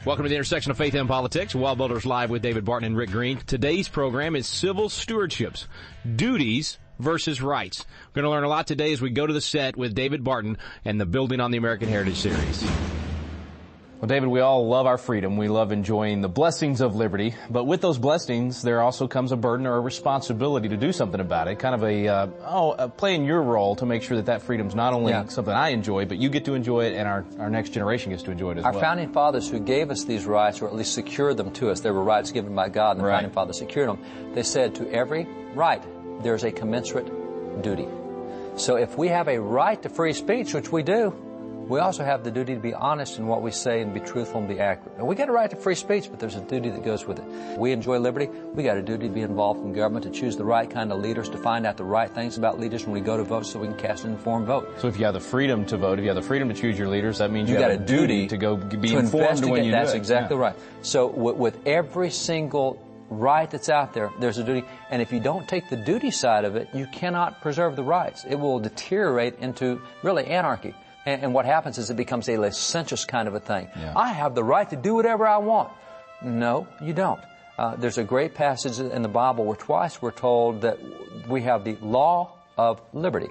Welcome to the intersection of faith and politics. Wall Builders Live with David Barton and Rick Green. Today's program is Civil Stewardships, Duties versus Rights. We're going to learn a lot today as we go to the set with David Barton and the Building on the American Heritage series. Well, David, we all love our freedom. We love enjoying the blessings of liberty. But with those blessings, there also comes a burden or a responsibility to do something about it. Kind of playing your role to make sure that that freedom's not only something I enjoy, but you get to enjoy it and our next generation gets to enjoy it as well. Our founding fathers who gave us these rights, or at least secured them to us, they were rights given by God, and the founding fathers secured them. They said to every right, there's a commensurate duty. So if we have a right to free speech, which we do, we also have the duty to be honest in what we say and be truthful and be accurate. And we get a right to free speech, but there's a duty that goes with it. We enjoy liberty. We got a duty to be involved in government, to choose the right kind of leaders, to find out the right things about leaders when we go to vote so we can cast an informed vote. So if you have the freedom to vote, if you have the freedom to choose your leaders, that means you have a duty to go be informed when you do it. That's exactly right. So with every single right that's out there, there's a duty. And if you don't take the duty side of it, you cannot preserve the rights. It will deteriorate into really anarchy. And what happens is it becomes a licentious kind of a thing. Yeah. I have the right to do whatever I want. No, you don't. There's a great passage in the Bible where twice we're told that we have the law of liberty.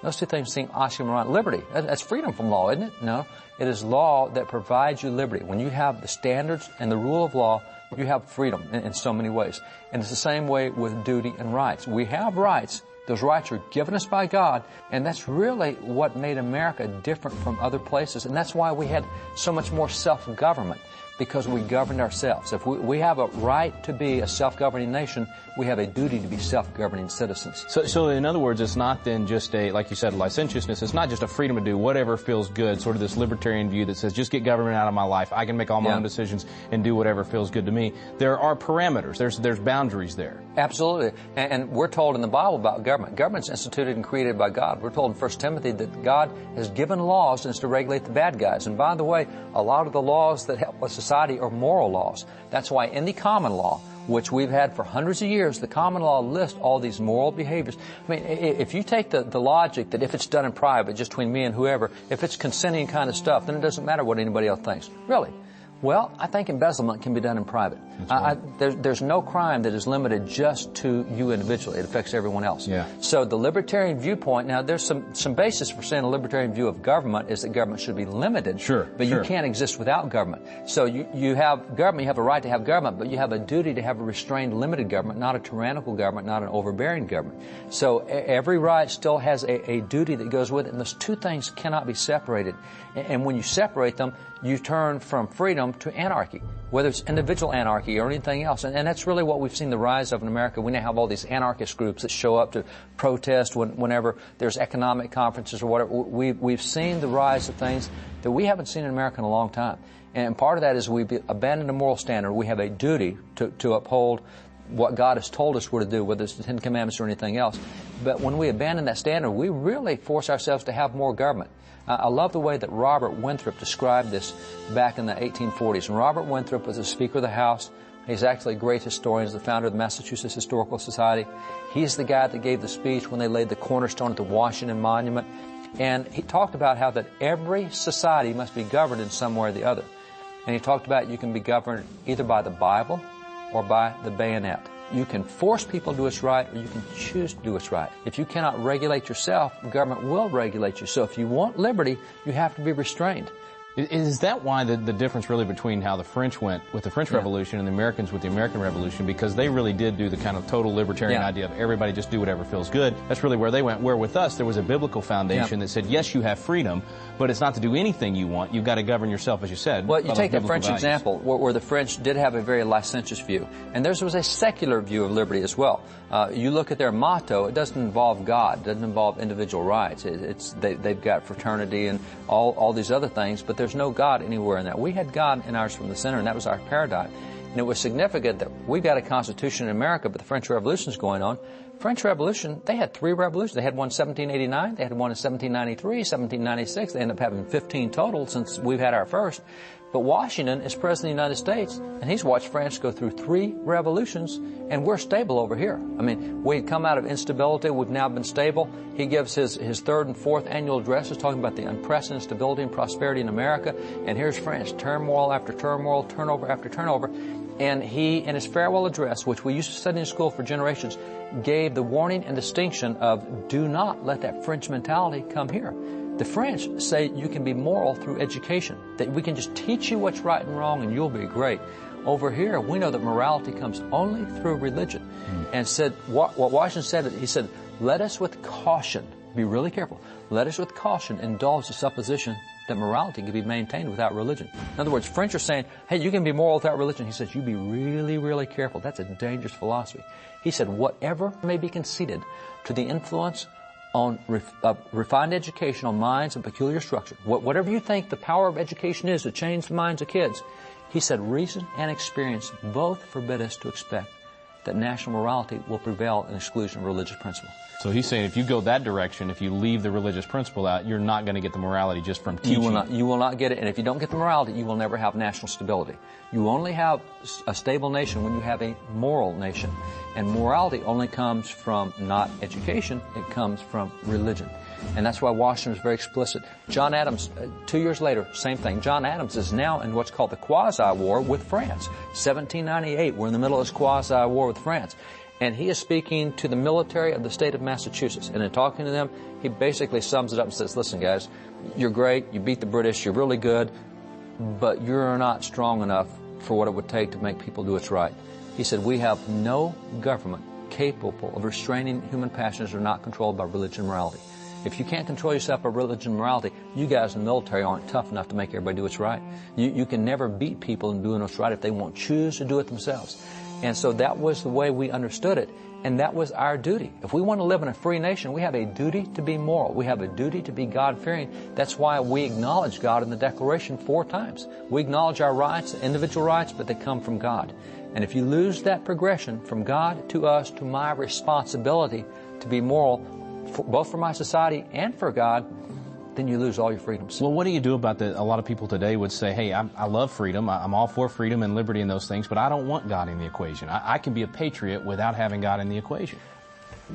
Those two things seem oxymoron. Liberty, that's freedom from law, isn't it? No, it is law that provides you liberty. When you have the standards and the rule of law, you have freedom in so many ways. And it's the same way with duty and rights. We have rights. Those rights are given us by God, and that's really what made America different from other places. And that's why we had so much more self-government, because we governed ourselves. If we have a right to be a self-governing nation, we have a duty to be self-governing citizens. So in other words, it's not then just like you said, licentiousness. It's not just a freedom to do whatever feels good, sort of this libertarian view that says, just get government out of my life. I can make all my own decisions and do whatever feels good to me. There are parameters. There's boundaries there. Absolutely. And we're told in the Bible about government. Government's instituted and created by God. We're told in 1 Timothy that God has given laws and it's to regulate the bad guys. And by the way, a lot of the laws that help a society are moral laws. That's why in the common law, which we've had for hundreds of years, the common law lists all these moral behaviors. I mean, if you take the logic that if it's done in private, just between me and whoever, if it's consenting kind of stuff, then it doesn't matter what anybody else thinks. Really? Well, I think embezzlement can be done in private. There's no crime that is limited just to you individually. It affects everyone else. Yeah. So the libertarian viewpoint, now there's some basis for saying a libertarian view of government is that government should be limited. But you can't exist without government. So you have government, you have a right to have government, but you have a duty to have a restrained, limited government, not a tyrannical government, not an overbearing government. So every right still has a duty that goes with it, and those two things cannot be separated. And when you separate them, you turn from freedom to anarchy, whether it's individual anarchy or anything else. And that's really what we've seen the rise of in America. We now have all these anarchist groups that show up to protest whenever there's economic conferences or whatever. We've seen the rise of things that we haven't seen in America in a long time. And part of that is we've abandoned a moral standard. We have a duty to uphold what God has told us we're to do, whether it's the Ten Commandments or anything else. But when we abandon that standard, we really force ourselves to have more government. I love the way that Robert Winthrop described this back in the 1840s. And Robert Winthrop was the Speaker of the House. He's actually a great historian. He's the founder of the Massachusetts Historical Society. He's the guy that gave the speech when they laid the cornerstone at the Washington Monument. And he talked about how that every society must be governed in some way or the other. And he talked about you can be governed either by the Bible or by the bayonet. You can force people to do what's right, or you can choose to do what's right. If you cannot regulate yourself, the government will regulate you. So if you want liberty, you have to be restrained. Is that why the difference really between how the French went with the French Revolution and the Americans with the American Revolution? Because they really did do the kind of total libertarian idea of everybody just do whatever feels good. That's really where they went. Where with us, there was a biblical foundation that said, yes, you have freedom, but it's not to do anything you want. You've got to govern yourself, as you said. Well, you take the French example, where the French did have a very licentious view. And theirs was a secular view of liberty as well. You look at their motto, it doesn't involve God. It doesn't involve individual rights. They've got fraternity and all these other things, but there's no God anywhere in that. We had God in ours from the center, and that was our paradigm. And it was significant that we've got a constitution in America, but the French Revolution is going on. French Revolution, they had 3 revolutions. They had one in 1789, they had one in 1793, 1796. They ended up having 15 total since we've had our first. But Washington is President of the United States, and he's watched France go through 3 revolutions, and we're stable over here. I mean, we had come out of instability. We've now been stable. He gives his 3rd and 4th annual addresses talking about the unprecedented stability and prosperity in America. And here's France, turmoil after turmoil, turnover after turnover. And he, in his farewell address, which we used to study in school for generations, gave the warning and distinction of do not let that French mentality come here. The French say you can be moral through education, that we can just teach you what's right and wrong and you'll be great. Over here, we know that morality comes only through religion. And said, what Washington said, he said, let us with caution, be really careful, let us with caution indulge the supposition that morality can be maintained without religion. In other words, French are saying, hey, you can be moral without religion. He says, you be really, really careful. That's a dangerous philosophy. He said, whatever may be conceded to the influence on refined education on minds and peculiar structure, whatever you think the power of education is to change the minds of kids, he said reason and experience both forbid us to expect that national morality will prevail in exclusion of religious principle. So he's saying if you go that direction, if you leave the religious principle out, you're not going to get the morality just from teaching. You will not get it, and if you don't get the morality, you will never have national stability. You only have a stable nation when you have a moral nation. And morality only comes from not education, it comes from religion. And that's why Washington was very explicit. John Adams, 2 years later, same thing. John Adams is now in what's called the quasi-war with France. 1798, we're in the middle of this quasi-war with France. And he is speaking to the military of the state of Massachusetts. And in talking to them, he basically sums it up and says, listen, guys, you're great, you beat the British, you're really good, but you're not strong enough for what it would take to make people do what's right. He said, we have no government capable of restraining human passions that are not controlled by religion and morality. If you can't control yourself by religion and morality, you guys in the military aren't tough enough to make everybody do what's right. You can never beat people in doing what's right if they won't choose to do it themselves. And so that was the way we understood it, and that was our duty. If we want to live in a free nation, we have a duty to be moral. We have a duty to be God-fearing. That's why we acknowledge God in the Declaration 4 times. We acknowledge our rights, individual rights, but they come from God. And if you lose that progression from God to us to my responsibility to be moral, both for my society and for God, then you lose all your freedoms. Well, what do you do about that? A lot of people today would say, hey, I love freedom. I'm all for freedom and liberty and those things, but I don't want God in the equation. I can be a patriot without having God in the equation.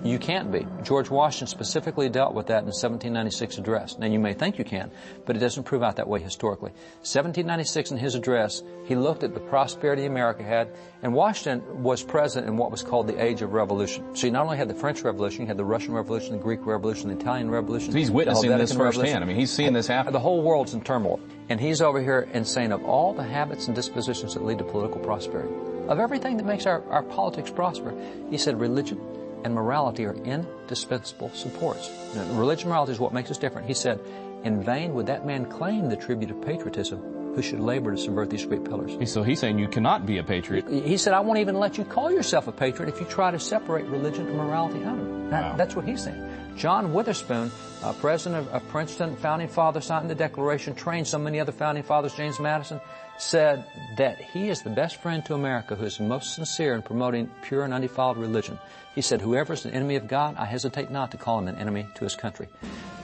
You can't be. George Washington specifically dealt with that in the 1796 address. Now, you may think you can, but it doesn't prove out that way historically. 1796 in his address, he looked at the prosperity America had, and Washington was present in what was called the Age of Revolution. So you not only had the French Revolution, you had the Russian Revolution, the Greek Revolution, the Italian Revolution. So he's witnessing this firsthand. I mean, he's seeing this happen. The whole world's in turmoil. And he's over here and saying of all the habits and dispositions that lead to political prosperity, of everything that makes our politics prosper, he said religion and morality are indispensable supports. Now, religion and morality is what makes us different. He said, in vain would that man claim the tribute of patriotism who should labor to subvert these great pillars. So he's saying you cannot be a patriot. He said, I won't even let you call yourself a patriot if you try to separate religion and morality out of it. Wow. That's what he's saying. John Witherspoon, president of Princeton, founding father, signed the Declaration, trained so many other founding fathers, James Madison, said that he is the best friend to America who is most sincere in promoting pure and undefiled religion. He said, whoever is an enemy of God, I hesitate not to call him an enemy to his country.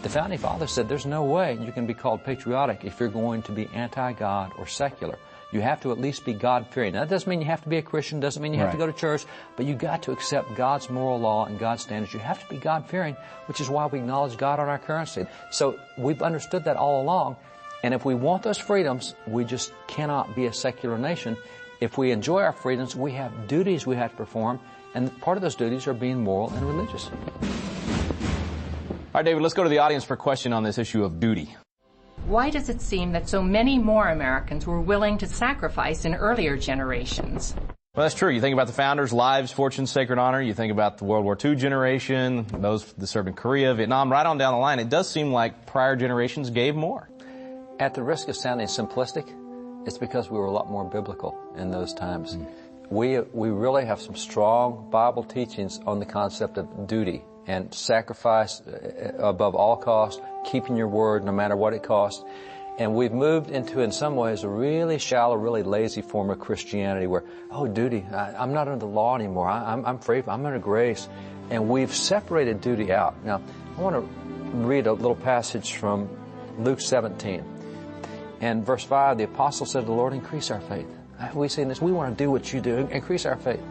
The founding father said there's no way you can be called patriotic if you're going to be anti-God or secular. You have to at least be God-fearing. Now, that doesn't mean you have to be a Christian, doesn't mean you have to go to church, but you got to accept God's moral law and God's standards. You have to be God-fearing, which is why we acknowledge God on our currency. So we've understood that all along, and if we want those freedoms, we just cannot be a secular nation. If we enjoy our freedoms, we have duties we have to perform, and part of those duties are being moral and religious. All right, David, let's go to the audience for a question on this issue of duty. Why does it seem that so many more Americans were willing to sacrifice in earlier generations? Well, that's true. You think about the founders' lives, fortune, sacred honor. You think about the World War II generation, those that served in Korea, Vietnam, right on down the line. It does seem like prior generations gave more. At the risk of sounding simplistic, it's because we were a lot more biblical in those times. We really have some strong Bible teachings on the concept of duty and sacrifice above all costs, keeping your word no matter what it costs. And we've moved into, in some ways, a really shallow, really lazy form of Christianity where, oh, duty, I'm not under the law anymore. I'm free, I'm under grace. And we've separated duty out. Now, I want to read a little passage from Luke 17. And verse 5, the apostle said to the Lord, increase our faith. We say this, we want to do what you do, increase our faith.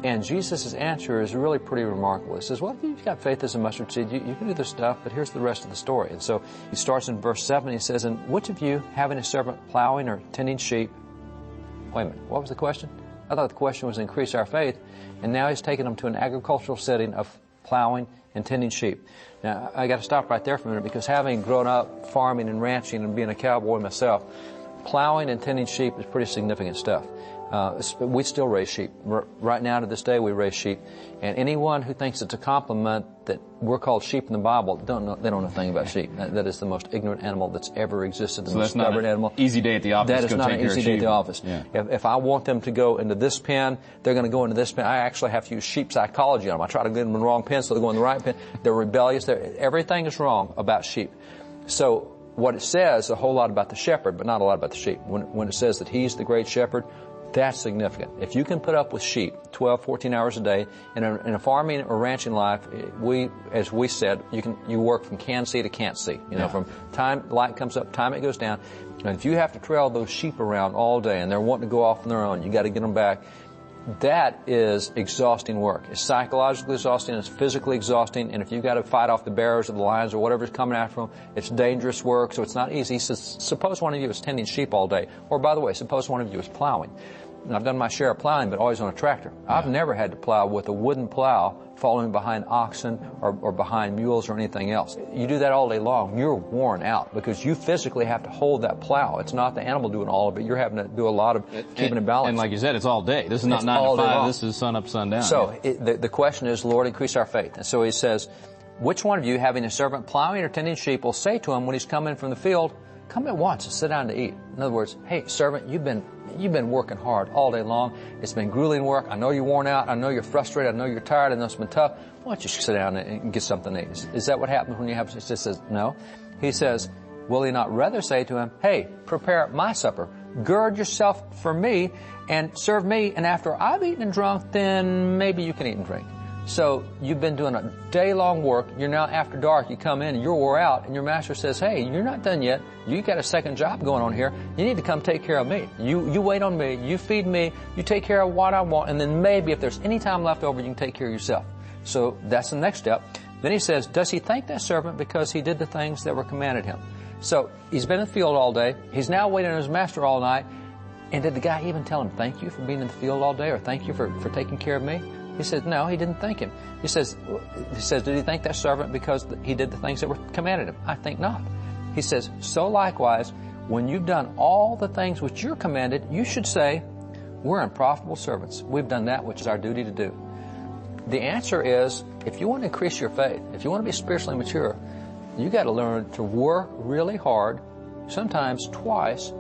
And Jesus' answer is really pretty remarkable. He says, well, if you've got faith as a mustard seed, you can do this stuff, but here's the rest of the story. And so he starts in verse 7, he says, and which of you, having a servant plowing or tending sheep, wait a minute, what was the question? I thought the question was increase our faith, and now he's taking them to an agricultural setting of plowing and tending sheep. Now, I got to stop right there for a minute, because having grown up farming and ranching and being a cowboy myself, plowing and tending sheep is pretty significant stuff. We still raise sheep. Right now to this day we raise sheep. And anyone who thinks it's a compliment that we're called sheep in the Bible, they don't know a thing about sheep. That is the most ignorant animal that's ever existed, the most stubborn animal. Easy day at the office. That is not an easy day at the office. Yeah. If I want them to go into this pen, they're going to go into this pen. I actually have to use sheep psychology on them. I try to get them in the wrong pen so they go in the right pen. They're rebellious. Everything is wrong about sheep. So what it says a whole lot about the shepherd, but not a lot about the sheep. When it says that he's the great shepherd, that's significant. If you can put up with sheep 12, 14 hours a day, in a farming or ranching life, as we said, you work from can see to can't see. From time light comes up, time it goes down. And if you have to trail those sheep around all day and they're wanting to go off on their own, you got to get them back. That is exhausting work. It's psychologically exhausting, it's physically exhausting, and if you've got to fight off the bears or the lions or whatever's coming after them, it's dangerous work, so it's not easy. He says, suppose one of you is tending sheep all day. Or, by the way, suppose one of you is plowing. And I've done my share of plowing, but always on a tractor. Yeah. I've never had to plow with a wooden plow following behind oxen or behind mules or anything else. You do that all day long, you're worn out because you physically have to hold that plow. It's not the animal doing all of it. You're having to do a lot of keeping it balanced. And like you said, it's all day. This is not 9 to 5. This is sun up, sun down. So the question is, Lord, increase our faith. And so he says, which one of you, having a servant plowing or tending sheep, will say to him when he's coming from the field, come at once and sit down to eat. In other words, hey, servant, you've been working hard all day long. It's been grueling work. I know you're worn out. I know you're frustrated. I know you're tired. I know it's been tough. Why don't you sit down and get something to eat? Is that what happens when you have, it just says no? He says, will he not rather say to him, hey, prepare my supper, gird yourself for me, and serve me, and after I've eaten and drunk, then maybe you can eat and drink. So you've been doing a day-long work. You're now after dark. You come in and you're wore out, and your master says, hey, you're not done yet. You got a second job going on here. You need to come take care of me. You wait on me. You feed me. You take care of what I want, and then maybe if there's any time left over, you can take care of yourself. So that's the next step. Then he says, does he thank that servant because he did the things that were commanded him? So he's been in the field all day. He's now waiting on his master all night. And did the guy even tell him, thank you for being in the field all day, or thank you for taking care of me? He says, no, he didn't thank him. He says, did he thank that servant because he did the things that were commanded him? I think not. He says, so likewise, when you've done all the things which you're commanded, you should say, we're unprofitable servants. We've done that which is our duty to do. The answer is, if you want to increase your faith, if you want to be spiritually mature, you got to learn to work really hard, sometimes twice,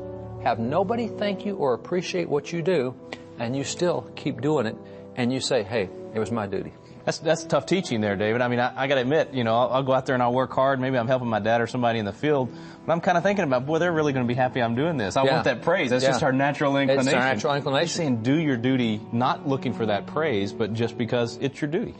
have nobody thank you or appreciate what you do, and you still keep doing it. And you say, hey, it was my duty. That's tough teaching there, David. I mean, I got to admit, I'll go out there and I'll work hard. Maybe I'm helping my dad or somebody in the field. But I'm kind of thinking about, boy, they're really going to be happy I'm doing this. I want that praise. That's just our natural inclination. It's our natural inclination. He's saying do your duty, not looking for that praise, but just because it's your duty.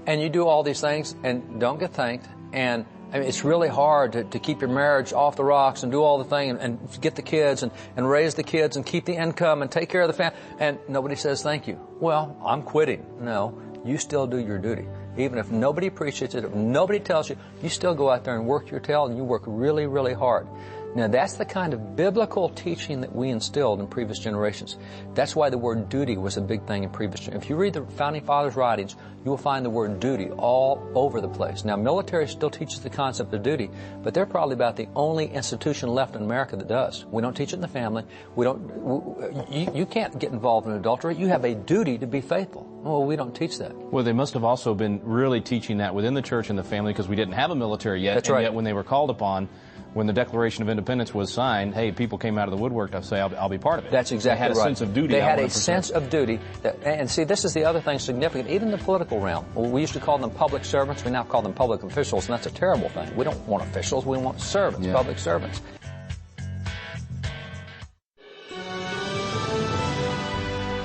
And you do all these things and don't get thanked. And I mean, it's really hard to keep your marriage off the rocks and do all the thing and get the kids and raise the kids and keep the income and take care of the family. And nobody says thank you. Well, I'm quitting. No, you still do your duty. Even if nobody appreciates it, if nobody tells you, you still go out there and work your tail and you work really, really hard. Now, that's the kind of biblical teaching that we instilled in previous generations. That's why the word duty was a big thing in previous generations. If you read the Founding Fathers' writings, you will find the word duty all over the place. Now, military still teaches the concept of duty, but they're probably about the only institution left in America that does. We don't teach it in the family. You can't get involved in adultery. You have a duty to be faithful. Well, we don't teach that. Well, they must have also been really teaching that within the church and the family because we didn't have a military yet. That's right. And yet when they were called upon, when the Declaration of Independence was signed, hey, people came out of the woodwork to say, I'll be part of it. That's exactly right. They had a sense of duty. They had a sense of duty. And see, this is the other thing significant, even in the political realm. We used to call them public servants. We now call them public officials, and that's a terrible thing. We don't want officials. We want servants, public servants.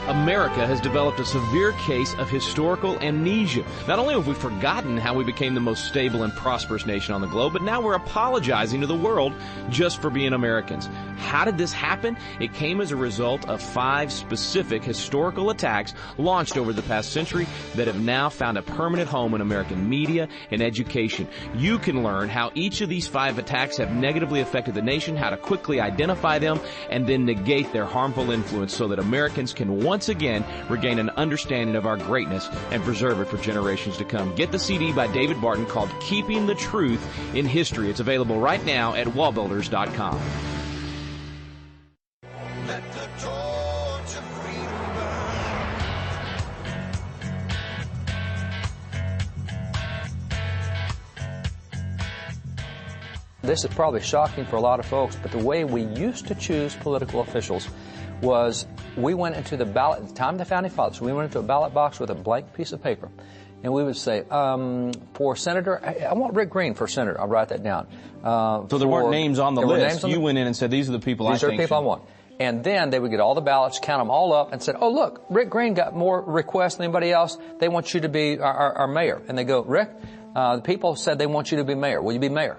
America has developed a severe case of historical amnesia. Not only have we forgotten how we became the most stable and prosperous nation on the globe, but now we're apologizing to the world just for being Americans. How did this happen? It came as a result of 5 specific historical attacks launched over the past century that have now found a permanent home in American media and education. You can learn how each of these 5 attacks have negatively affected the nation, how to quickly identify them, and then negate their harmful influence so that Americans can once again regain an understanding of our greatness and preserve it for generations to come. Get the CD by David Barton called Keeping the Truth in History. It's available right now at wallbuilders.com. Let the torch of freedom burn. This is probably shocking for a lot of folks, but the way we used to choose political officials was we went into the ballot, at the time of the Founding Fathers, we went into a ballot box with a blank piece of paper, and we would say, for Senator, I want Rick Green for Senator. I'll write that down. So there weren't names on the list. You went in and said, these are the people I think. These are the people I want. And then they would get all the ballots, count them all up, and said, oh, look, Rick Green got more requests than anybody else. They want you to be our mayor. And they go, Rick, the people said they want you to be mayor. Will you be mayor?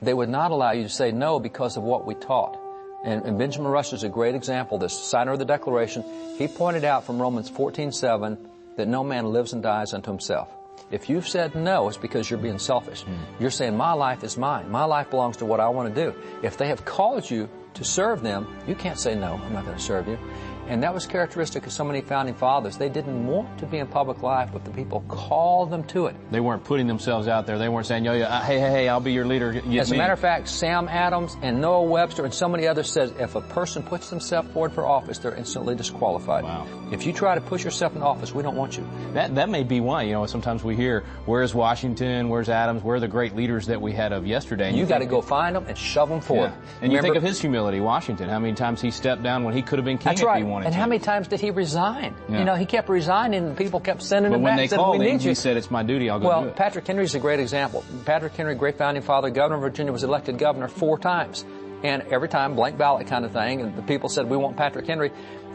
They would not allow you to say no because of what we taught. And Benjamin Rush is a great example, this signer of the Declaration. He pointed out from Romans 14:7 that no man lives and dies unto himself. If you've said no, it's because you're being selfish. You're saying, my life is mine. My life belongs to what I want to do. If they have called you to serve them, you can't say, no, I'm not going to serve you. And that was characteristic of so many Founding Fathers. They didn't want to be in public life, but the people called them to it. They weren't putting themselves out there. They weren't saying, hey, I'll be your leader. As a matter of fact, Sam Adams and Noah Webster and so many others said if a person puts themselves forward for office, they're instantly disqualified. Wow. If you try to push yourself in office, we don't want you. That may be why, sometimes we hear, where's Washington, where's Adams, where are the great leaders that we had of yesterday? And you got to go find them and shove them forward. Yeah. And you think of his humility, Washington, how many times he stepped down when he could have been king if he wanted to. And how many times did he resign? Yeah. He kept resigning and people kept sending him back. But when they called him, he said, it's my duty, I'll go do it. Well, Patrick Henry's a great example. Patrick Henry, great founding father, governor of Virginia, was elected governor 4 times. And every time, blank ballot kind of thing, and the people said, we want Patrick Henry.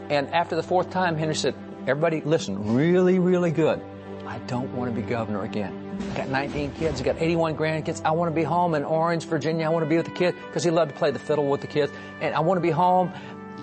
And after the 4th time, Henry said, everybody, listen, really, really good. I don't want to be governor again. I got 19 kids. I got 81 grandkids. I want to be home in Orange, Virginia. I want to be with the kids because he loved to play the fiddle with the kids. And I want to be home.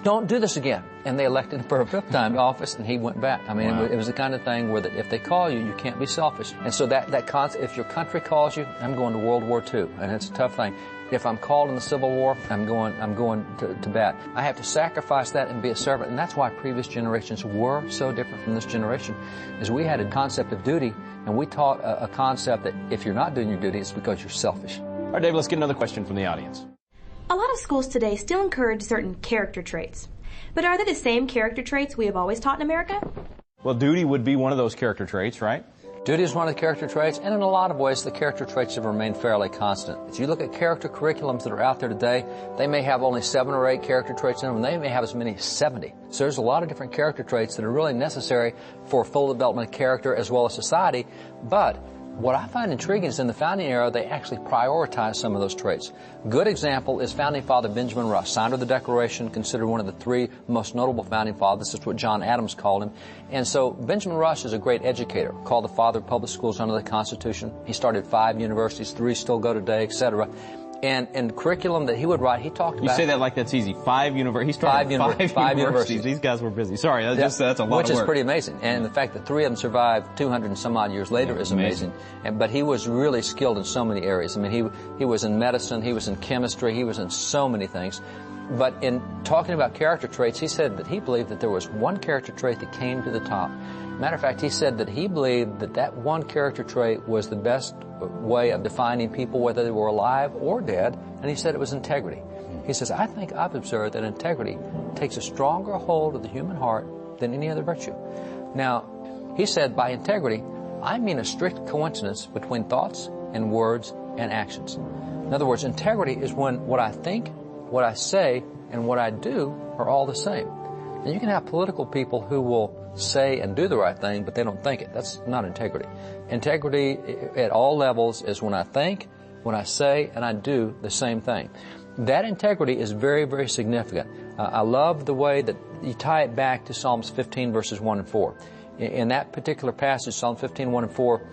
Don't do this again. And they elected him for a 5th time office, and he went back. I mean, wow. It was the kind of thing where if they call you, you can't be selfish. And so that concept, if your country calls you, I'm going to World War II, and it's a tough thing. If I'm called in the Civil War, I'm going to bat. I have to sacrifice that and be a servant, and that's why previous generations were so different from this generation, is we had a concept of duty, and we taught a concept that if you're not doing your duty, it's because you're selfish. All right, Dave, let's get another question from the audience. A lot of schools today still encourage certain character traits. But are they the same character traits we have always taught in America? Well, duty would be one of those character traits, right? Duty is one of the character traits, and in a lot of ways, the character traits have remained fairly constant. If you look at character curriculums that are out there today, they may have only 7 or 8 character traits in them, and they may have as many as 70. So there's a lot of different character traits that are really necessary for full development of character as well as society, but what I find intriguing is in the founding era, they actually prioritize some of those traits. Good example is founding father Benjamin Rush, signer of the Declaration, considered one of the 3 most notable founding fathers. This is what John Adams called him. And so Benjamin Rush is a great educator, called the father of public schools under the Constitution. He started 5 universities, 3 still go today, etc. And curriculum that he would write, he talked about... You say that like that's easy. 5 universities. He started 5 universities. These guys were busy. Sorry, that's a lot of work. Which is pretty amazing. And the fact that 3 of them survived 200 and some odd years later is amazing. But he was really skilled in so many areas. I mean, he was in medicine, he was in chemistry, he was in so many things. But in talking about character traits, he said that he believed that there was one character trait that came to the top. Matter of fact, he said that he believed that one character trait was the best way of defining people, whether they were alive or dead, and he said it was integrity. He says, I think I've observed that integrity takes a stronger hold of the human heart than any other virtue. Now, he said by integrity, I mean a strict coincidence between thoughts and words and actions. In other words, integrity is when what I think, what I say, and what I do are all the same. And you can have political people who will say and do the right thing, but they don't think it. That's not integrity. Integrity at all levels is when I think, when I say, and I do the same thing. That integrity is very, very significant. I love the way that you tie it back to Psalms 15, verses 1 and 4. In that particular passage, Psalm 15, 1 and 4,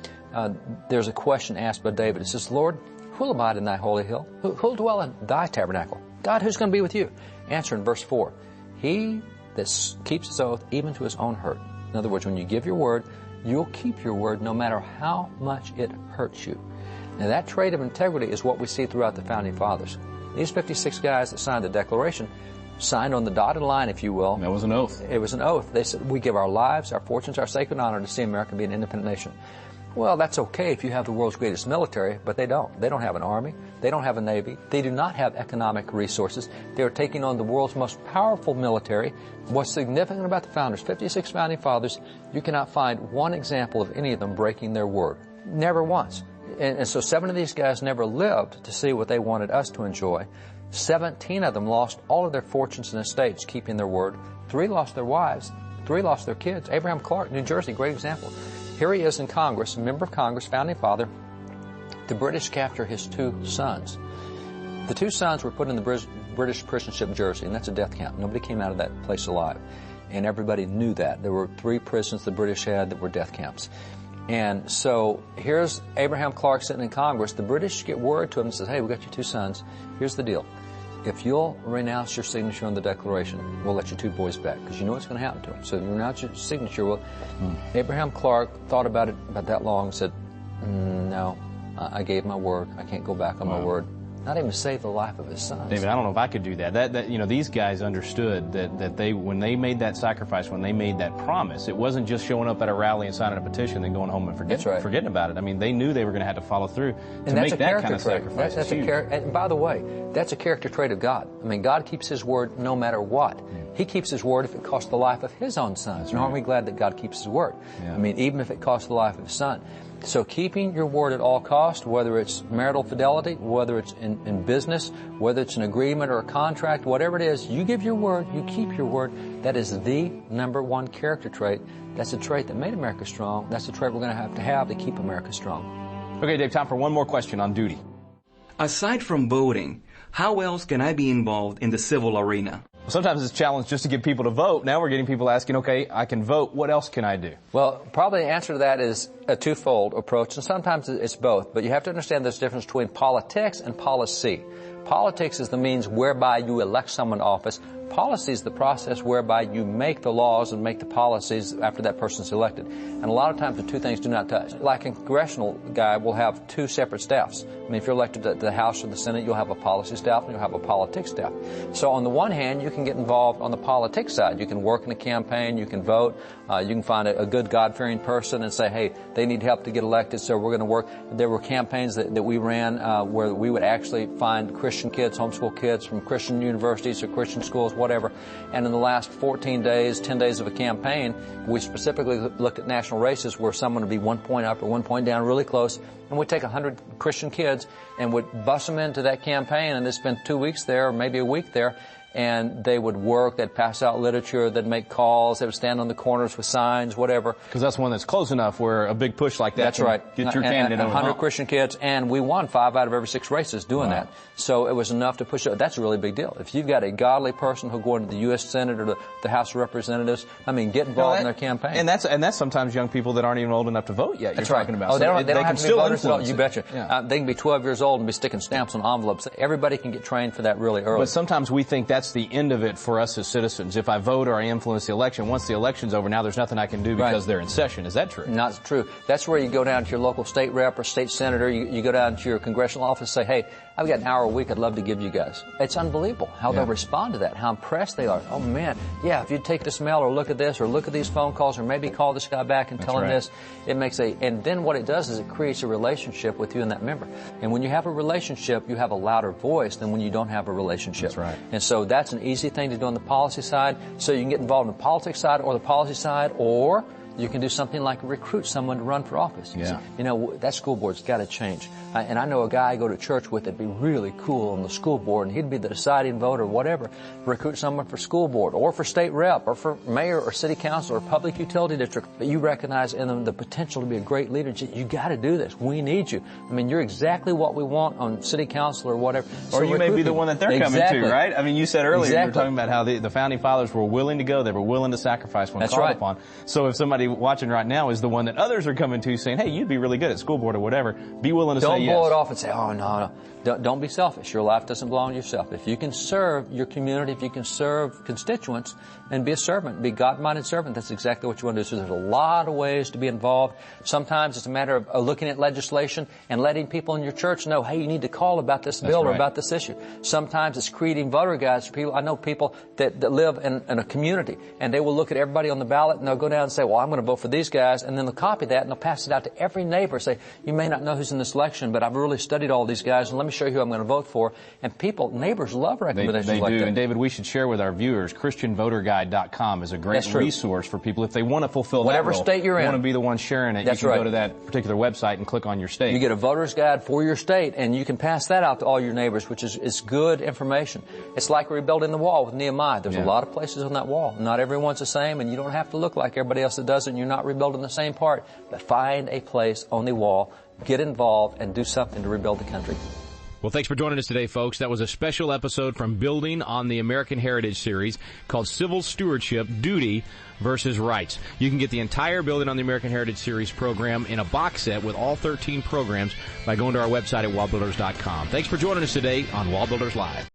there's a question asked by David. It says, Lord, who will abide in thy holy hill? Who will dwell in thy tabernacle? God, who's going to be with you? Answer in verse 4, he that keeps his oath even to his own hurt. In other words, when you give your word, you'll keep your word no matter how much it hurts you. Now that trait of integrity is what we see throughout the Founding Fathers. These 56 guys that signed the Declaration signed on the dotted line, if you will. That was an oath. It was an oath. They said, we give our lives, our fortunes, our sacred honor to see America be an independent nation. Well, that's okay if you have the world's greatest military, but they don't. They don't have an army. They don't have a navy. They do not have economic resources. They are taking on the world's most powerful military. What's significant about the founders, 56 Founding Fathers, you cannot find one example of any of them breaking their word. Never once. And so 7 of these guys never lived to see what they wanted us to enjoy. 17 of them lost all of their fortunes and estates keeping their word. 3 lost their wives. 3 lost their kids. Abraham Clark, New Jersey, great example. Here he is in Congress, a member of Congress, founding father. The British capture his 2 sons. The 2 sons were put in the British prison ship Jersey, and that's a death camp. Nobody came out of that place alive. And everybody knew that. There were 3 prisons the British had that were death camps. And so here's Abraham Clark sitting in Congress. The British get word to him and says, hey, we got your 2 sons. Here's the deal. If you'll renounce your signature on the Declaration, we'll let your 2 boys back, because you know what's going to happen to them. So if you renounce your signature, Abraham Clark thought about it about that long and said, no, I gave my word. I can't go back on my word. Not even to save the life of his sons. David, I don't know if I could do that. That these guys understood that they, when they made that sacrifice, when they made that promise, it wasn't just showing up at a rally and signing a petition and going home and forgetting about it. I mean, they knew they were going to have to follow through to make that kind of sacrifice. That's and by the way, that's a character trait of God. I mean, God keeps His word no matter what. He keeps His word if it costs the life of His own sons. And aren't we glad that God keeps His word? Yeah. I mean, even if it costs the life of His son. So keeping your word at all cost, whether it's marital fidelity, whether it's in business, whether it's an agreement or a contract, whatever it is, you give your word, you keep your word. That is the number 1 character trait. That's a trait that made America strong. That's the trait we're going to have to keep America strong. Okay, Dave, time for one more question on duty. Aside from voting, how else can I be involved in the civil arena? Sometimes it's a challenge just to get people to vote. Now we're getting people asking, okay, I can vote. What else can I do? Well, probably the answer to that is a twofold approach, and sometimes it's both. But you have to understand there's a difference between politics and policy. Politics is the means whereby you elect someone to office. Policy is the process whereby you make the laws and make the policies after that person's elected. And a lot of times the 2 things do not touch. Like a congressional guy will have 2 separate staffs. I mean, if you're elected to the House or the Senate, you'll have a policy staff and you'll have a politics staff. So on the one hand, you can get involved on the politics side. You can work in a campaign, you can vote, you can find a good God-fearing person and say, hey, they need help to get elected, so we're going to work. There were campaigns that we ran where we would actually find Christian kids, homeschool kids from Christian universities or Christian schools, whatever. And in the last 14 days, 10 days of a campaign, we specifically looked at national races where someone would be 1 point up or 1 point down really close, and we'd take 100 Christian kids and would bus them into that campaign, and they'd spend 2 weeks there or maybe a week there, and they would work, they'd pass out literature, they'd make calls, they would stand on the corners with signs, whatever. Because that's one that's close enough where a big push like that that's right. Get your candidate over. 100 Christian kids, and we won 5 out of every 6 races doing that. So it was enough to push it. That's a really big deal. If you've got a godly person who'll go into the U.S. Senate or the House of Representatives, I mean, get involved in their campaign. And that's sometimes young people that aren't even old enough to vote yet. That's you're right. talking about. Oh, so they don't have to be voters. You betcha. Yeah. They can be 12 years old and be sticking stamps on envelopes. Everybody can get trained for that really early. But sometimes we think that's the end of it for us as citizens. If I vote or I influence the election, once the election's over, now there's nothing I can do because they're in session. Is that true? Not true. That's where you go down to your local state rep or state senator. You go down to your congressional office and say, hey, I've got an hour a week I'd love to give you guys. It's unbelievable how they'll respond to that, how impressed they are. Oh, man, yeah, if you take this mail or look at this or look at these phone calls or maybe call this guy back and tell him this, it makes and then what it does is it creates a relationship with you and that member. And when you have a relationship, you have a louder voice than when you don't have a relationship. That's right. And so that's an easy thing to do on the policy side. So you can get involved in the politics side or the policy side, or You can do something like recruit someone to run for office. Yeah. You know, that school board's got to change. And I know a guy I go to church with that'd be really cool on the school board, and he'd be the deciding vote or whatever. Recruit someone for school board or for state rep or for mayor or city council or public utility district that you recognize in them the potential to be a great leader. You got to do this. We need you. I mean, you're exactly what we want on city council or whatever. Or you may be the one that they're coming to, right? I mean, you said earlier, you were talking about how the Founding Fathers were willing to go. They were willing to sacrifice when called upon. So if somebody watching right now is the one that others are coming to saying, hey, you'd be really good at school board or whatever, be willing to say yes. Don't blow it off and say, oh, no. Don't be selfish. Your life doesn't belong to yourself. If you can serve your community, if you can serve constituents and be a servant, be a God-minded servant, that's exactly what you want to do. So there's a lot of ways to be involved. Sometimes it's a matter of looking at legislation and letting people in your church know, hey, you need to call about this bill or about this issue. Sometimes it's creating voter guides for people. I know people that live in a community, and they will look at everybody on the ballot, and they'll go down and say, well, I'm going to vote for these guys, and then they'll copy that, and they'll pass it out to every neighbor. Say, you may not know who's in this election, but I've really studied all these guys, and let me show you who I'm going to vote for. And neighbors love recommendations they like do. that. And David, we should share with our viewers, ChristianVoterGuide.com is a great resource for people if they want to fulfill whatever that role. state you're in. Want to be the one sharing it. That's you can go to that particular website and click on your state. You get a voter's guide for your state, and you can pass that out to all your neighbors, which is good information. It's like rebuilding the wall with Nehemiah. There's a lot of places on that wall. Not everyone's the same, and you don't have to look like everybody else that does it, and you're not rebuilding the same part. But find a place on the wall, get involved, and do something to rebuild the country. Well, thanks for joining us today, folks. That was a special episode from Building on the American Heritage series called Civil Stewardship, Duty versus Rights. You can get the entire Building on the American Heritage series program in a box set with all 13 programs by going to our website at wallbuilders.com. Thanks for joining us today on Wall Builders Live.